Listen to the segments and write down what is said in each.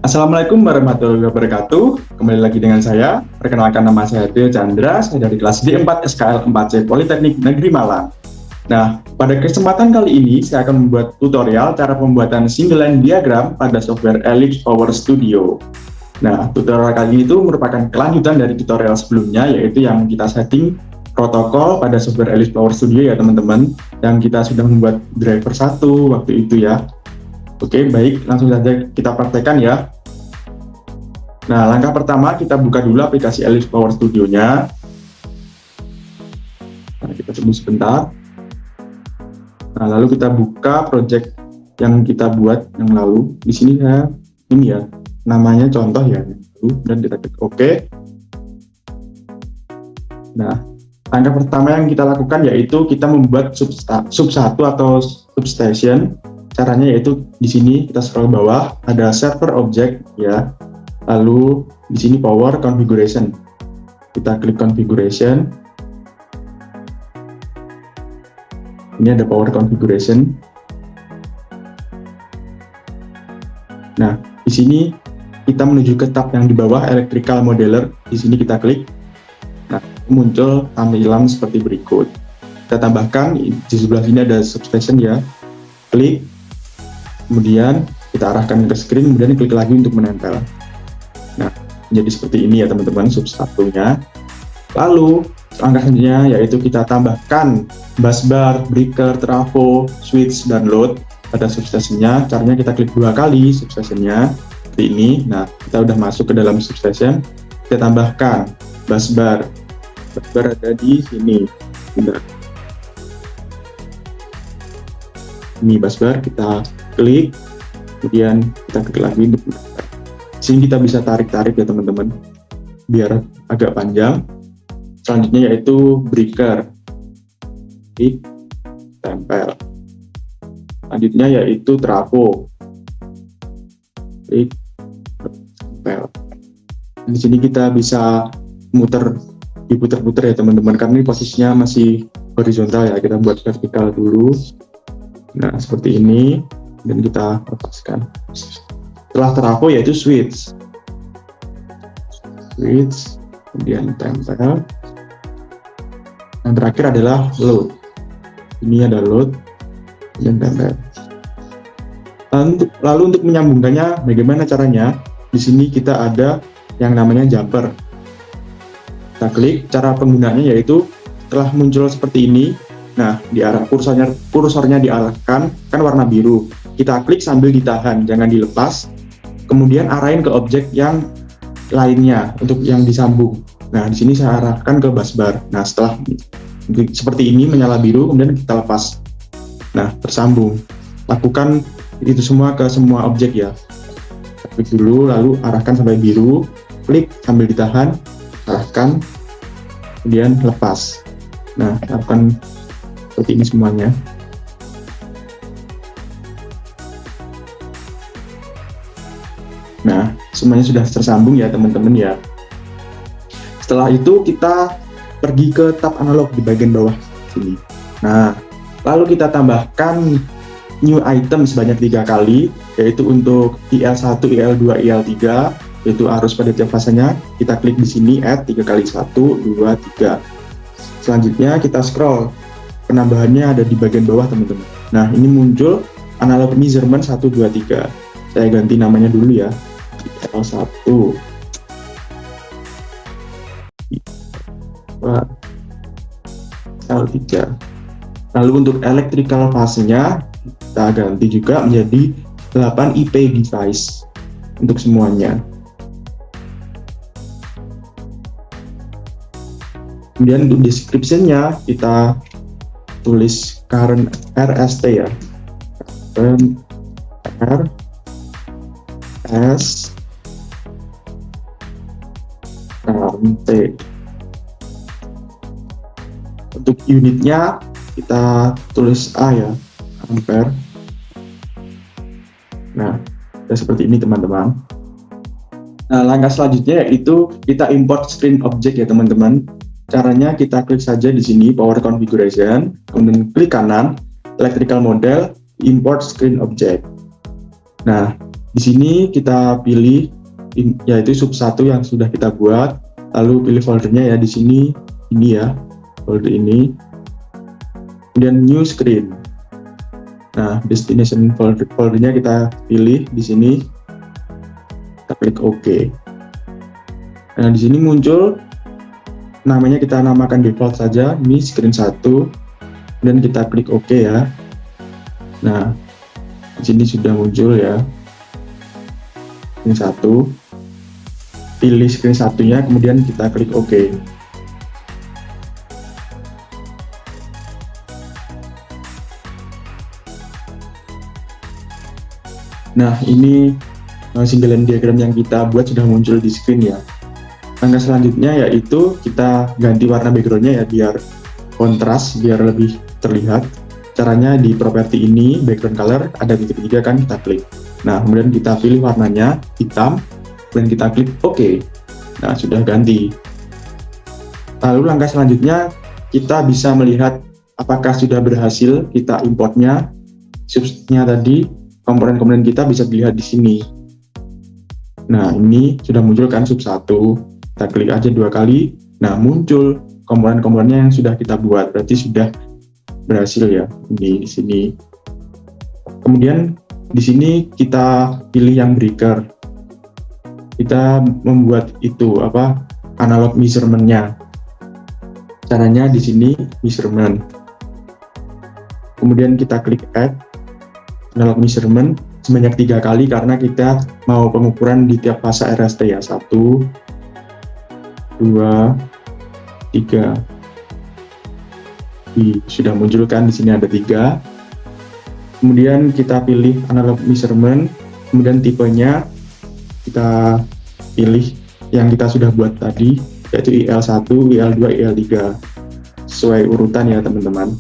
Assalamualaikum warahmatullahi wabarakatuh. Kembali lagi dengan saya. Perkenalkan, nama saya Tio Chandra. Saya dari kelas D4 SKL 4C Politeknik Negeri Malang. Nah, pada kesempatan kali ini saya akan membuat tutorial cara pembuatan single line diagram pada software Ellipse Power Studio. Nah, tutorial kali ini itu merupakan kelanjutan dari tutorial sebelumnya, yaitu yang kita setting protokol pada software Ellipse Power Studio ya teman-teman, yang kita sudah membuat driver 1 waktu itu ya. Oke, baik, langsung saja kita praktekkan ya. Nah, langkah pertama kita buka dulu aplikasi Ellipse Power Studio-nya. Nah, kita tunggu sebentar. Nah, lalu kita buka project yang kita buat yang lalu. Di sini ini ya, namanya contoh ya. Dan kita klik OK. Nah, langkah pertama yang kita lakukan yaitu kita membuat sub 1 atau substation. Caranya yaitu di sini kita scroll bawah, ada server object ya. Lalu di sini power configuration. Kita klik configuration. Ini ada power configuration. Nah, di sini kita menuju ke tab yang di bawah electrical modeler. Di sini kita klik. Nah, muncul tampilan seperti berikut. Kita tambahkan di sebelah sini ada substation ya. Klik. Kemudian kita arahkan ke screen, kemudian klik lagi untuk menempel. Nah, jadi seperti ini ya teman-teman sub 1-nya. Lalu langkah selanjutnya yaitu kita tambahkan busbar, breaker, trafo, switch, dan load pada substation-nya. Caranya kita klik 2 kali substation-nya seperti ini. Nah, kita udah masuk ke dalam substation. Kita tambahkan busbar. Busbar ada di sini. Bentar. Ini busbar, kita klik, kemudian kita klik lagi untuk menempel. Sini kita bisa tarik-tarik ya teman-teman, biar agak panjang. Selanjutnya yaitu breaker, klik, tempel. Selanjutnya yaitu trafo, klik, tempel. Di sini kita bisa diputer-puter ya teman-teman, karena ini posisinya masih horizontal ya. Kita buat vertikal dulu. Nah, seperti ini, dan kita lepaskan. Setelah trafo yaitu switch, kemudian tempel. Yang terakhir adalah load. Ini ada load dan tempel. Lalu untuk menyambungkannya, bagaimana caranya? Di sini kita ada yang namanya jumper. Kita klik. Cara penggunaannya yaitu setelah muncul seperti ini. Nah, kursornya diarahkan, kan warna biru. Kita klik sambil ditahan, jangan dilepas. Kemudian arahin ke objek yang lainnya untuk yang disambung. Nah, di sini saya arahkan ke busbar. Nah, setelah seperti ini menyala biru, kemudian kita lepas. Nah, tersambung. Lakukan itu semua ke semua objek ya. Klik dulu, lalu arahkan sampai biru. Klik sambil ditahan, arahkan, kemudian lepas. Nah, lakukan seperti ini semuanya. Nah, semuanya sudah tersambung ya teman-teman ya. Setelah itu kita pergi ke tab analog di bagian bawah sini. Nah, lalu kita tambahkan new item sebanyak 3 kali, yaitu untuk IL1, IL2, IL3, yaitu arus pada tiap fasenya. Kita klik di sini add 3 kali 1, 2, 3. Selanjutnya kita scroll. Penambahannya ada di bagian bawah teman-teman. Nah, ini muncul analog measurement 1, 2, 3. Saya ganti namanya dulu ya. L1, L3. Lalu untuk electrical phase-nya kita ganti juga menjadi 8 IP device untuk semuanya. Kemudian untuk description-nya kita tulis current RST ya. Current RS T. Untuk unitnya kita tulis A ya, ampere. Nah, seperti ini teman-teman. Nah, langkah selanjutnya yaitu kita import screen object ya teman-teman. Caranya kita klik saja di sini power configuration, kemudian klik kanan electrical model, import screen object. Nah, Di sini kita pilih yaitu sub 1 yang sudah kita buat, lalu pilih foldernya ya di sini, ini ya, folder ini. Kemudian new screen. Nah, destination foldernya kita pilih di sini. Kita klik OK. Nah, di sini muncul namanya, kita namakan default saja, ini screen 1. Dan kita klik OK ya. Nah, di sini sudah muncul ya. Screen 1. Pilih screen satunya, kemudian kita klik OK. Nah, ini single diagram yang kita buat sudah muncul di screen ya. Langkah selanjutnya yaitu kita ganti warna backgroundnya ya, biar kontras, biar lebih terlihat. Caranya di properti ini, background color, ada titik 3 kan, kita klik. Nah, kemudian kita pilih warnanya hitam, dan kita klik OK. Nah, sudah ganti. Lalu langkah selanjutnya, kita bisa melihat apakah sudah berhasil kita importnya. Subsnya tadi, komponen-komponen kita bisa dilihat di sini. Nah, ini sudah muncul kan sub 1. Kita klik aja 2 kali. Nah, muncul komponen-komponennya yang sudah kita buat. Berarti sudah berhasil ya. Ini di sini. Kemudian di sini kita pilih yang breaker. Kita membuat itu analog measurement-nya. Caranya di sini measurement. Kemudian kita klik add analog measurement sebanyak 3 kali karena kita mau pengukuran di tiap fase RST ya. 1, 2, 3. Sudah muncul kan, di sini ada 3. Kemudian kita pilih analog measurement, kemudian tipenya kita pilih yang kita sudah buat tadi, yaitu IL1, IL2, IL3 sesuai urutan ya teman-teman.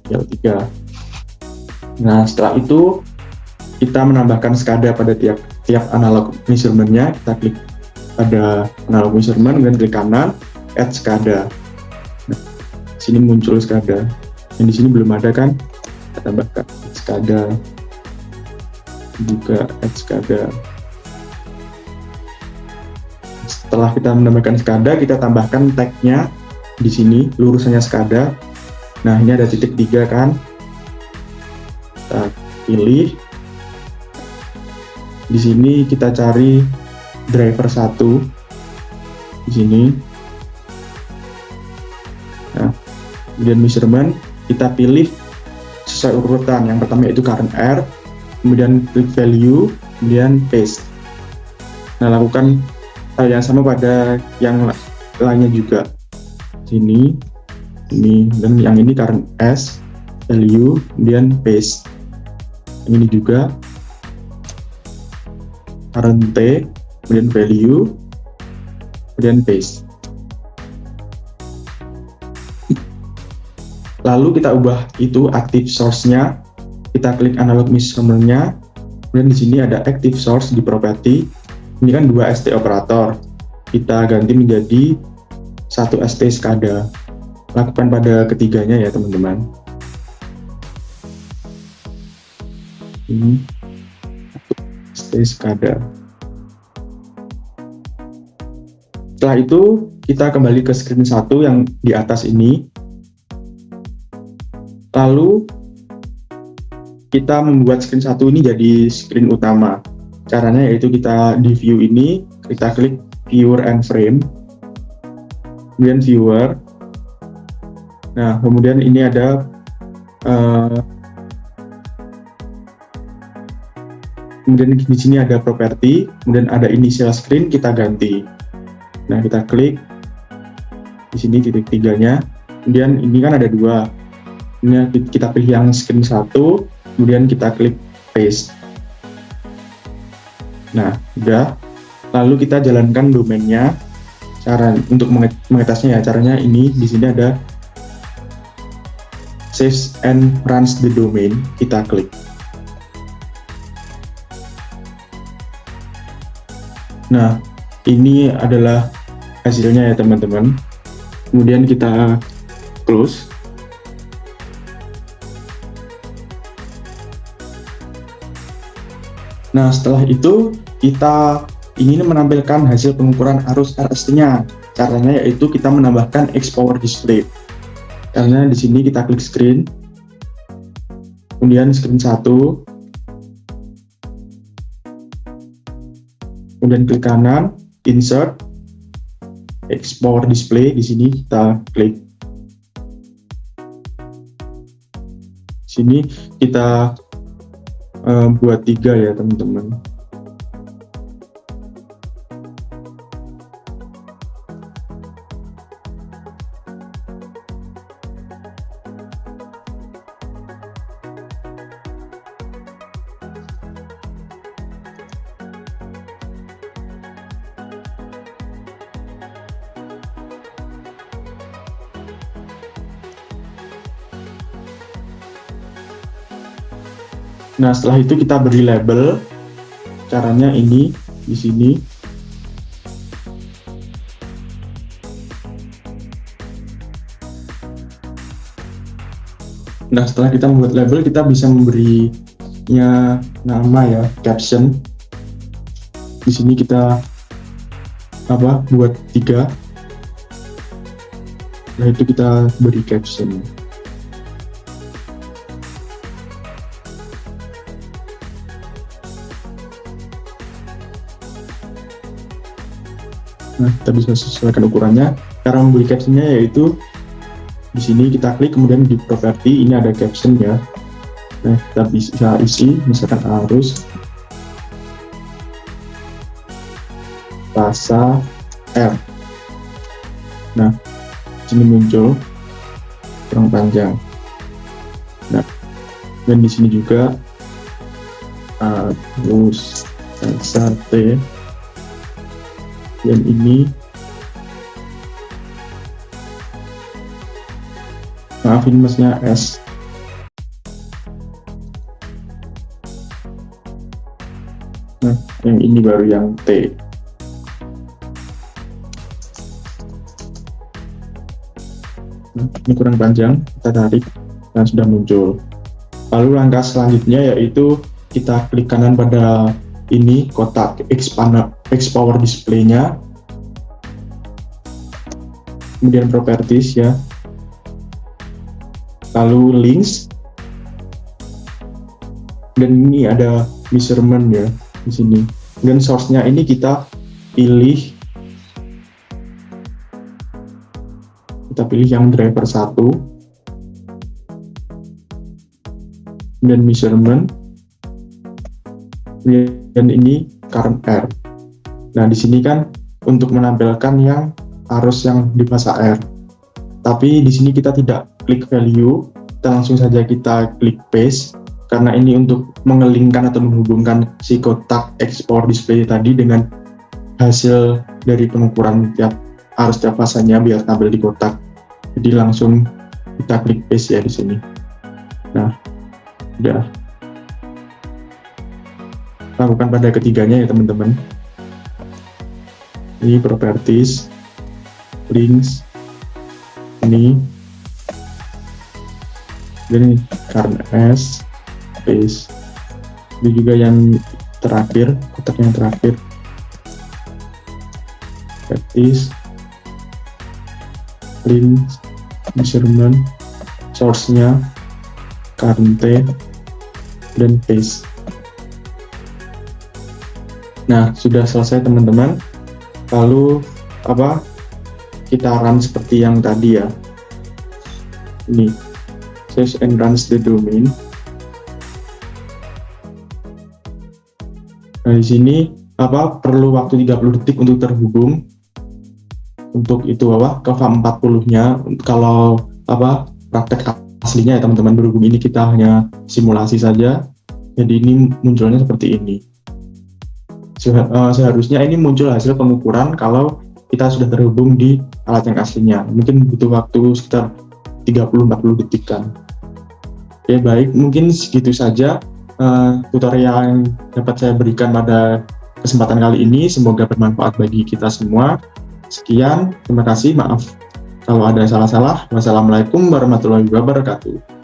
IL3. Nah, setelah itu kita menambahkan SCADA pada tiap analog measurement-nya. Kita klik pada analog measurement, kemudian klik kanan, add SCADA. Nah, sini muncul SCADA. Yang di sini belum ada kan? Kita tambahkan SCADA, juga add SCADA. Setelah kita menambahkan SCADA, kita tambahkan tag-nya di sini, lurusannya SCADA. Nah, ini ada titik 3 kan? Kita pilih. Di sini kita cari driver 1 di sini. Nah, kemudian measurement kita pilih sesuai urutan. Yang pertama itu current R, kemudian klik value, kemudian paste. Nah, lakukan hal yang sama pada yang lainnya juga. Sini, ini, dan yang ini current S, value, kemudian paste. Yang ini juga current T, kemudian value, kemudian paste. Lalu kita ubah itu active source-nya, kita klik analog measurement-nya, kemudian di sini ada active source di property. Ini kan 2 ST operator, kita ganti menjadi 1 ST SCADA. Lakukan pada ketiganya ya teman-teman. Ini ST SCADA. Setelah itu kita kembali ke screen 1 yang di atas ini. Lalu kita membuat screen 1 ini jadi screen utama. Caranya yaitu kita di view ini, kita klik viewer and frame, kemudian viewer. Nah, kemudian ini ada kemudian di sini ada property, kemudian ada initial screen, kita ganti. Nah, kita klik di sini titik 3-nya. Kemudian ini kan ada 2. Ini kita pilih yang screen 1, kemudian kita klik paste. Nah, udah. Lalu kita jalankan domainnya. Cara untuk mengetasnya ya, caranya ini di sini ada saves and runs the domain. Kita klik. Nah, ini adalah hasilnya ya teman-teman. Kemudian kita close. Nah, setelah itu kita ingin menampilkan hasil pengukuran arus RST-nya. Caranya yaitu kita menambahkan X Power Display. Karena di sini kita klik screen, kemudian screen 1, kemudian klik kanan, insert X Power Display. Di sini kita klik. Di sini kita buat 3 ya teman-teman. Nah, setelah itu kita beri label. Caranya ini di sini. Nah, setelah kita membuat label, kita bisa memberinya nama ya, caption. Di sini kita buat 3. Nah, itu kita beri caption. Nah, kita bisa sesuaikan ukurannya. Cara memberi captionnya yaitu di sini kita klik, kemudian di properti ini ada caption ya. Nah, kita bisa isi misalkan arus rasa R. Nah, di sini muncul kurang panjang. Nah, dan di sini juga arus rasa T. Dan ini maafin masnya S. Nah, yang ini baru yang T. Nah, ini kurang panjang, kita tarik dan sudah muncul. Lalu langkah selanjutnya yaitu kita klik kanan pada ini kotak X Power Display-nya, kemudian properties ya, lalu links, dan ini ada measurement ya di sini. Dan source-nya ini kita pilih yang driver 1, dan measurement, dan ini current R. Nah, di sini kan untuk menampilkan yang arus yang di fase R. Tapi di sini kita tidak klik value, kita langsung saja kita klik paste, karena ini untuk mengelingkan atau menghubungkan si kotak X Power Display tadi dengan hasil dari pengukuran arus tiap fasenya biar tampil di kotak. Jadi langsung kita klik paste ya di sini. Nah, udah. Lakukan pada ketiganya ya teman-teman. Ini properties, links, ini, dan current S, paste. Ini juga yang terakhir, kotak yang terakhir, properties, links, measurement, source-nya, current T, dan paste. Nah, sudah selesai teman-teman. Lalu kita run seperti yang tadi ya. Ini save and runs the domain. Nah, di sini perlu waktu 30 detik untuk terhubung. Untuk itu ke FAM40-nya. Kalau praktek aslinya ya teman-teman, berhubung ini kita hanya simulasi saja. Jadi ini munculnya seperti ini. Seharusnya ini muncul hasil pengukuran kalau kita sudah terhubung di alat yang aslinya. Mungkin butuh waktu sekitar 30-40 detik kan. Oke, baik, mungkin segitu saja tutorial yang dapat saya berikan pada kesempatan kali ini. Semoga bermanfaat bagi kita semua. Sekian, terima kasih, maaf kalau ada salah-salah. Wassalamualaikum warahmatullahi wabarakatuh.